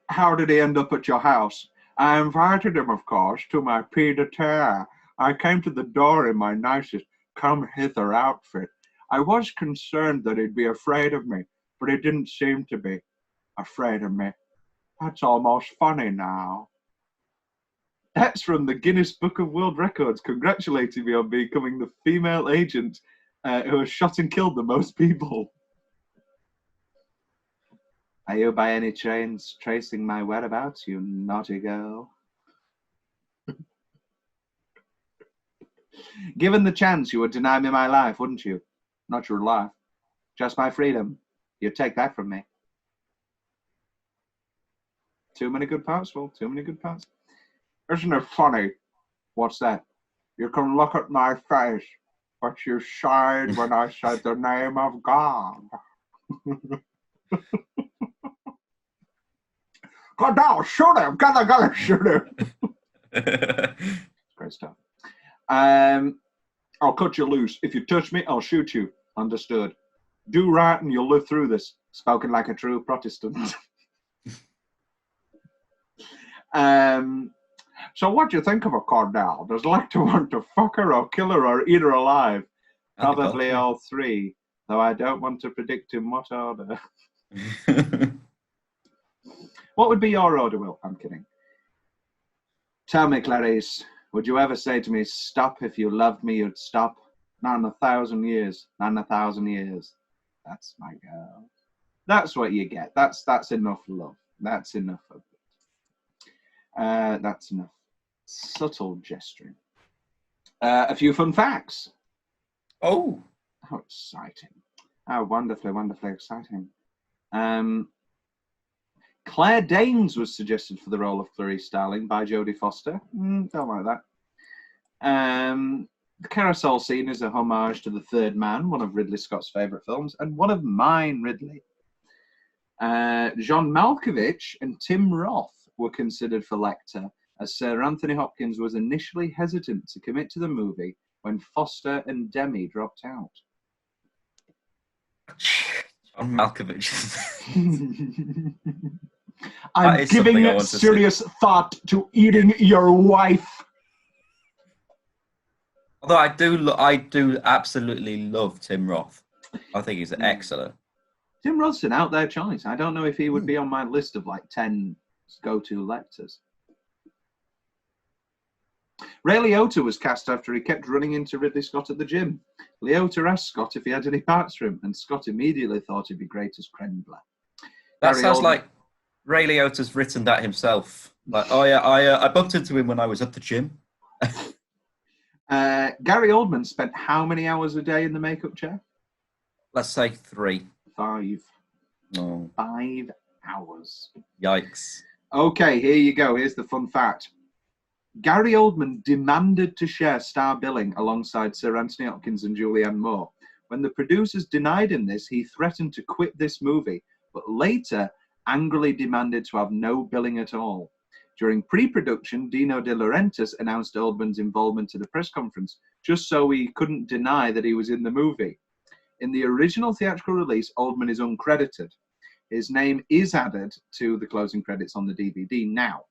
How did he end up at your house? I invited him, of course, to my pied-à-terre. I came to the door in my nicest come-hither outfit. I was concerned that he'd be afraid of me, but he didn't seem to be afraid of me. That's almost funny now. That's from the Guinness Book of World Records, congratulating me on becoming the female agent who has shot and killed the most people. Are you by any chance tracing my whereabouts, you naughty girl? Given the chance, you would deny me my life, wouldn't you? Not your life, just my freedom. You'd take that from me. Too many good parts, Will. Too many good parts. Isn't it funny? What's that? You can look at my face, but you sighed when I said the name of God. Go down, shoot him! Gotta shoot him! Great stuff. I'll cut you loose. If you touch me, I'll shoot you. Understood. Do right and you'll live through this. Spoken like a true Protestant. So what do you think of a Cordell? Does Lecter want to fuck her or kill her or eat her alive? Probably all three, though I don't want to predict in what order. What would be your order, Will? I'm kidding. Tell me, Clarice, would you ever say to me, stop, if you loved me, you'd stop? Not in 1,000 years. Not in 1,000 years. That's my girl. That's what you get. That's enough love. That's enough of it. That's enough subtle gesturing. A few fun facts. Oh. How exciting. How wonderfully, wonderfully exciting. Claire Danes was suggested for the role of Clarice Starling by Jodie Foster. Don't like that. The carousel scene is a homage to The Third Man, one of Ridley Scott's favourite films, and one of mine, Ridley. John Malkovich and Tim Roth were considered for Lecter, as Sir Anthony Hopkins was initially hesitant to commit to the movie when Foster and Demi dropped out. John Malkovich. I'm giving serious thought to eating your wife. Although I do absolutely love Tim Roth. I think he's excellent. Tim Roth's an out there choice. I don't know if he would be on my list of like 10 go-to Lecters. Ray Liotta was cast after he kept running into Ridley Scott at the gym. Liotta asked Scott if he had any parts for him, and Scott immediately thought he'd be great as Krendler. That sounds like Ray Liotta's written that himself. Like, oh yeah, I bumped into him when I was at the gym. Gary Oldman spent how many hours a day in the makeup chair? Let's say 3. 5. Oh. 5 hours. Yikes. Okay, here you go. Here's the fun fact. Gary Oldman demanded to share star billing alongside Sir Anthony Hopkins and Julianne Moore. When the producers denied him this, he threatened to quit this movie, but later angrily demanded to have no billing at all. During pre-production, Dino De Laurentiis announced Oldman's involvement at a press conference, just so he couldn't deny that he was in the movie. In the original theatrical release, Oldman is uncredited. His name is added to the closing credits on the DVD now.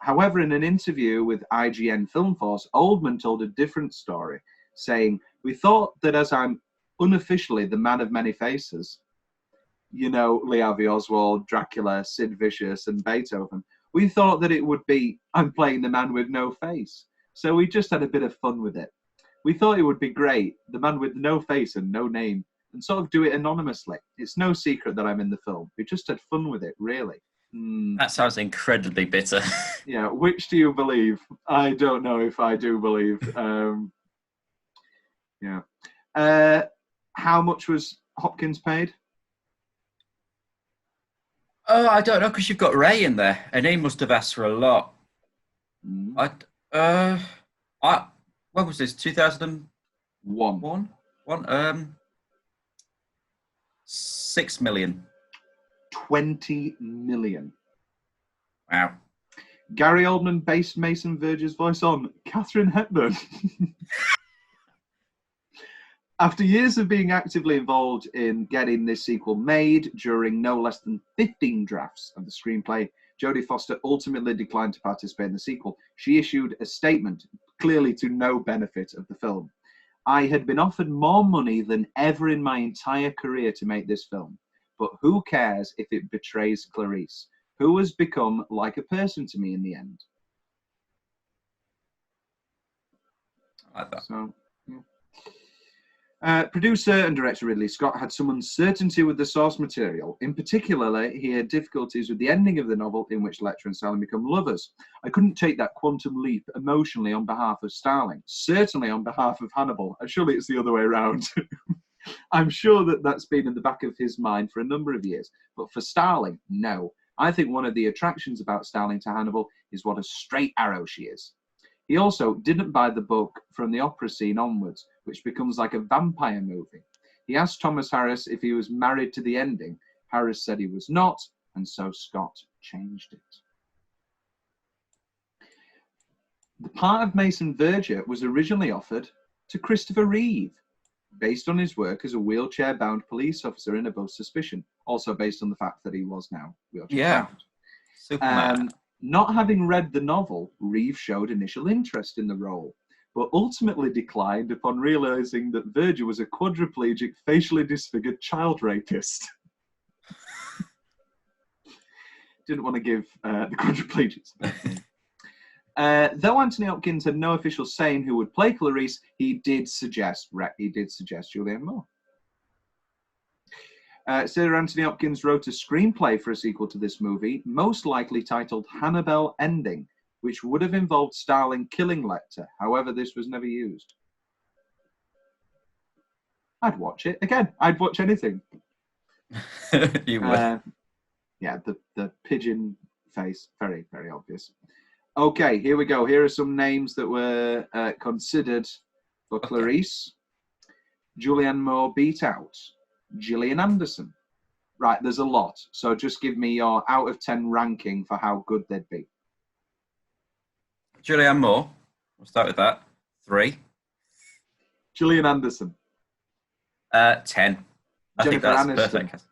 However, in an interview with IGN Film Force, Oldman told a different story, saying, "We thought that as I'm unofficially the man of many faces, you know, Lee Harvey Oswald, Dracula, Sid Vicious, and Beethoven, we thought that it would be, I'm playing the man with no face. So we just had a bit of fun with it. We thought it would be great, the man with no face and no name, and sort of do it anonymously. It's no secret that I'm in the film. We just had fun with it, really." That sounds incredibly bitter. Yeah, which do you believe? I don't know if I do believe. Yeah. How much was Hopkins paid? Oh, I don't know, because you've got Ray in there, and he must have asked for a lot. When was this? 2001. 6 million. 20 million. Wow. Gary Oldman based Mason Verger's voice on Katharine Hepburn. After years of being actively involved in getting this sequel made, during no less than 15 drafts of the screenplay, Jodie Foster ultimately declined to participate in the sequel. She issued a statement, clearly to no benefit of the film. "I had been offered more money than ever in my entire career to make this film. But who cares if it betrays Clarice, who has become like a person to me in the end?" I like that. So, yeah. Producer and director Ridley Scott had some uncertainty with the source material. In particular, he had difficulties with the ending of the novel in which Lecter and Starling become lovers. "I couldn't take that quantum leap emotionally on behalf of Starling, certainly on behalf of Hannibal. And surely it's the other way around." I'm sure that that's been in the back of his mind for a number of years. But for Starling, no. I think one of the attractions about Starling to Hannibal is what a straight arrow she is. He also didn't buy the book from the opera scene onwards, which becomes like a vampire movie. He asked Thomas Harris if he was married to the ending. Harris said he was not, and so Scott changed it. The part of Mason Verger was originally offered to Christopher Reeve, based on his work as a wheelchair-bound police officer in Above Suspicion, also based on the fact that he was now wheelchair-bound. Superman. Not having read the novel, Reeve showed initial interest in the role, but ultimately declined upon realizing that Verger was a quadriplegic, facially disfigured child rapist. Didn't want to give the quadriplegics. Though Anthony Hopkins had no official say in who would play Clarice, he did suggest Julianne Moore. Sir Anthony Hopkins wrote a screenplay for a sequel to this movie, most likely titled Hannibal Ending, which would have involved Starling killing Lecter. However, this was never used. I'd watch it. Again, I'd watch anything. You would. Yeah, the pigeon face, very, very obvious. Okay, here we go. Here are some names that were considered for Clarice. Julianne Moore beat out Gillian Anderson. Right, there's a lot. So just give me your out of 10 ranking for how good they'd be. Julianne Moore. We'll start with that. 3. Gillian Anderson. 10. I think Jennifer that's Aniston. perfect.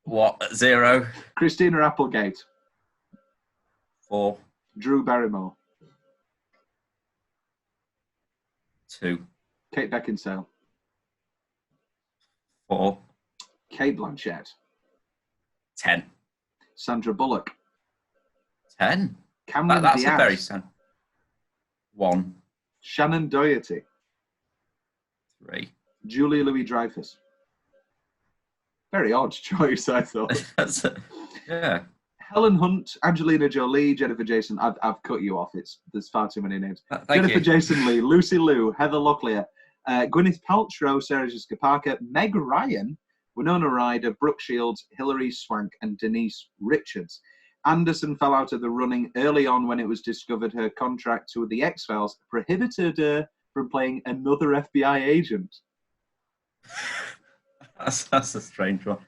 What? 0? Christina Applegate. 4. Drew Barrymore. 2. Kate Beckinsale. 4. Kate Blanchett. 10. Sandra Bullock. 10. Cameron That's Diaz. a very sad. 1. Shannon Doherty. 3. Julia Louis-Dreyfus. Very odd choice, I thought. Yeah. Helen Hunt, Angelina Jolie, Jennifer Jason. I've cut you off. There's far too many names. Thank Jennifer you. Jason Leigh, Lucy Liu, Heather Locklear, Gwyneth Paltrow, Sarah Jessica Parker, Meg Ryan, Winona Ryder, Brooke Shields, Hilary Swank, and Denise Richards. Anderson fell out of the running early on when it was discovered her contract with the X-Files prohibited her from playing another FBI agent. That's a strange one.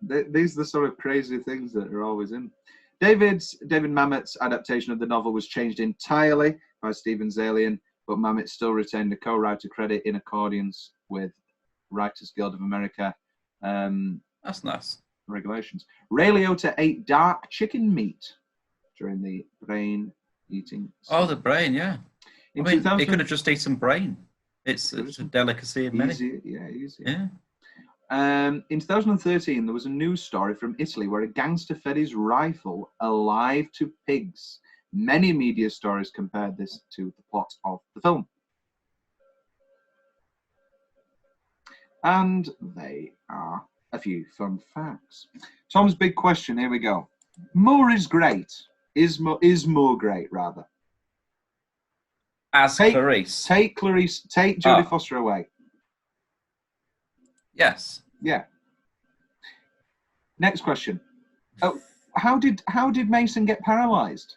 These are the sort of crazy things that are always in. David Mamet's adaptation of the novel was changed entirely by Stephen Zalian, but Mamet still retained a co-writer credit in accordance with Writers Guild of America That's nice. regulations. Ray Liotta ate dark chicken meat during the brain eating. Oh, the brain, yeah. In I mean, 2000 he could have just eaten brain. It's a delicacy of many. Easy, yeah, easy. Yeah. In 2013, there was a news story from Italy where a gangster fed his rifle alive to pigs. Many media stories compared this to the plot of the film. And they are a few fun facts. Tom's big question, here we go. Moore is great. Is Moore great, rather? As Clarice. Take Jodie Foster away. Yes. Yeah. Next question. Oh, how did Mason get paralyzed?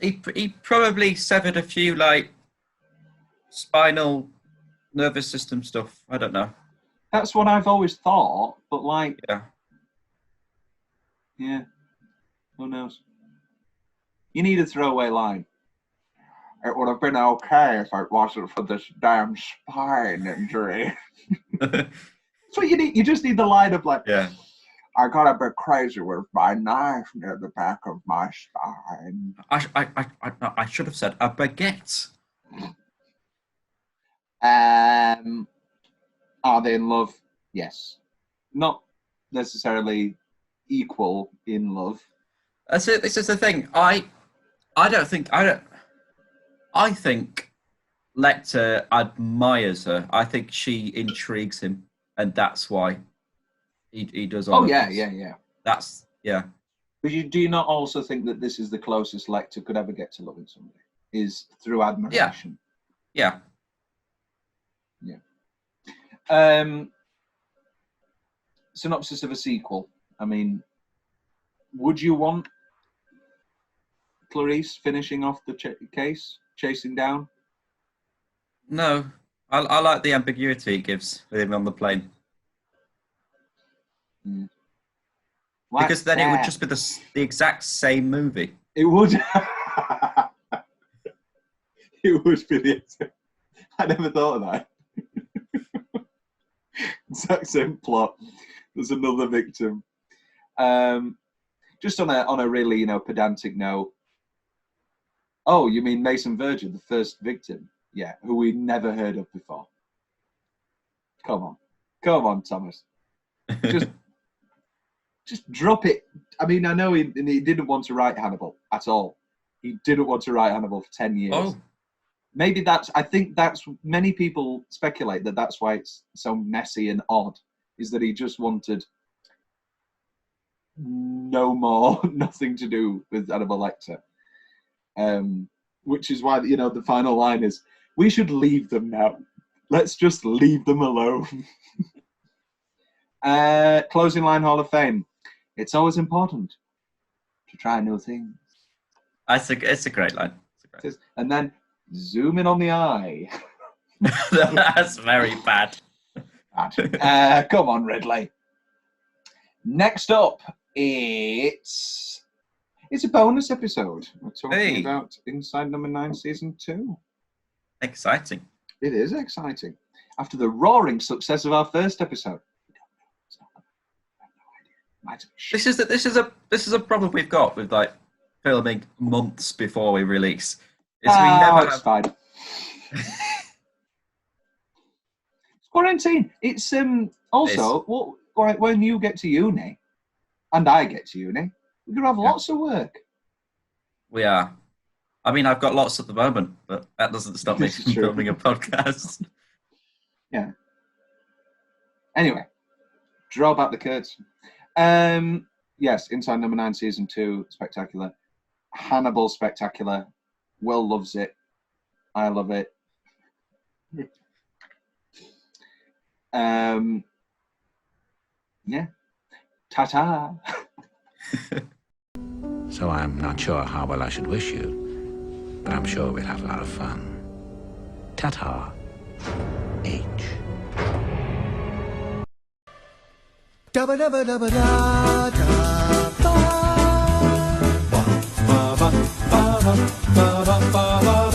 He probably severed a few like spinal nervous system stuff. I don't know. That's what I've always thought, but like, yeah, who knows? You need a throwaway line. It would have been okay if it wasn't for this damn spine injury. That's what you need. You just need the line of like, Yeah. I got a bit crazy with my knife near the back of my spine. I should have said a baguette. Are they in love? Yes. Not necessarily equal in love. That's it. This is the thing. I think Lecter admires her. I think she intrigues him, and that's why he does all. Oh yeah, this. yeah. That's yeah. But do you not also think that this is the closest Lecter could ever get to loving somebody? Is through admiration. Yeah. Synopsis of a sequel. I mean, would you want Clarice finishing off the case, chasing down? No, I like the ambiguity it gives with him on the plane. Mm. Because then it would just be the exact same movie. It would. It would be the. I never thought of that. Exact same plot. There's another victim. Just on a really pedantic note. Oh, you mean Mason Verger, the first victim? Yeah, who we never heard of before. Come on, Thomas. Just Just drop it. I mean, I know he didn't want to write Hannibal at all. He didn't want to write Hannibal for 10 years. Oh. Maybe I think that's, many people speculate that that's why it's so messy and odd, is that he just wanted nothing to do with Hannibal Lecter. Which is why, the final line is, we should leave them now. Let's just leave them alone. Closing line Hall of Fame. It's always important to try new things. It's a great line. And then zoom in on the eye. That's very bad. Come on, Ridley. Next up, it's a bonus episode. We're talking about Inside Number 9, Season 2. Exciting. It is exciting. After the roaring success of our first episode. This is a problem we've got with like filming months before we release. It's fine. It's quarantine. It's also when you get to uni, and I get to uni, we're gonna have lots of work. We are. I mean, I've got lots at the moment, but that doesn't stop me from filming a podcast. Yeah. Anyway, draw back the curtain. Yes, Inside Number 9, Season 2, spectacular. Hannibal, spectacular. Will loves it. I love it. Yeah. Ta-ta. So I'm not sure how well I should wish you, but I'm sure we'll have a lot of fun. Ta-ta. H. Dabba dabba dabba da da ba ba ba ba ba ba ba ba ba.